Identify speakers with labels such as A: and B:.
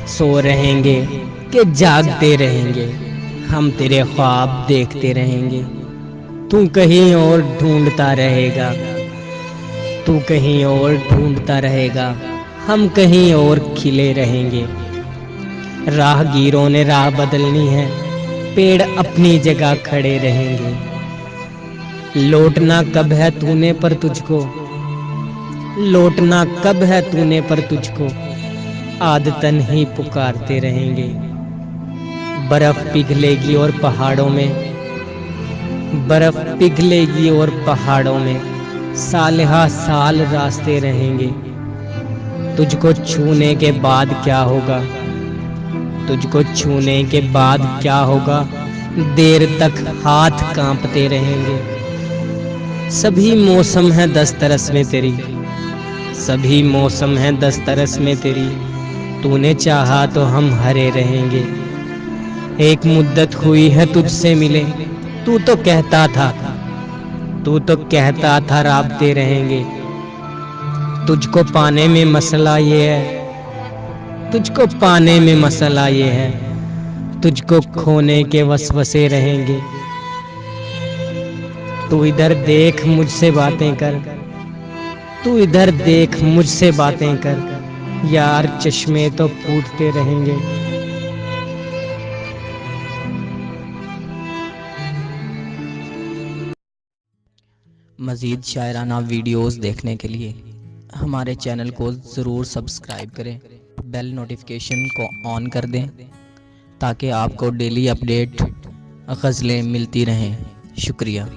A: सो रहेंगे कि जागते रहेंगे, हम तेरे ख्वाब देखते रहेंगे। तू कहीं और ढूंढता रहेगा, तू कहीं और ढूंढता रहेगा, हम कहीं और खिले रहेंगे। राहगीरों ने राह बदलनी है, पेड़ अपनी जगह खड़े रहेंगे। लौटना कब है तूने पर तुझको, लौटना कब है तूने पर तुझको, आदतन ही पुकारते रहेंगे। बर्फ पिघलेगी और पहाड़ों में, बर्फ पिघलेगी और पहाड़ों में साल साल रास्ते रहेंगे। तुझको छूने के बाद क्या होगा, तुझको छूने के बाद क्या होगा, देर तक हाथ कांपते रहेंगे। सभी मौसम है दस्तरस में तेरी, सभी मौसम है दस्तरस में तेरी, तूने चाहा तो हम हरे रहेंगे। एक मुद्दत हुई है तुझसे मिले, तू तो कहता था, तू तो कहता था राबते रहेंगे। तुझको पाने में मसला ये है, तुझको पाने में मसला ये है, तुझको खोने के वसवसे रहेंगे। तू इधर देख मुझसे बातें कर, तू इधर देख मुझसे बातें कर, यार चश्मे तो फूटते रहेंगे।
B: मज़ीद शायराना वीडियोस देखने के लिए हमारे चैनल को ज़रूर सब्सक्राइब करें, बेल नोटिफिकेशन को ऑन कर दें ताकि आपको डेली अपडेट गज़लें मिलती रहें। शुक्रिया।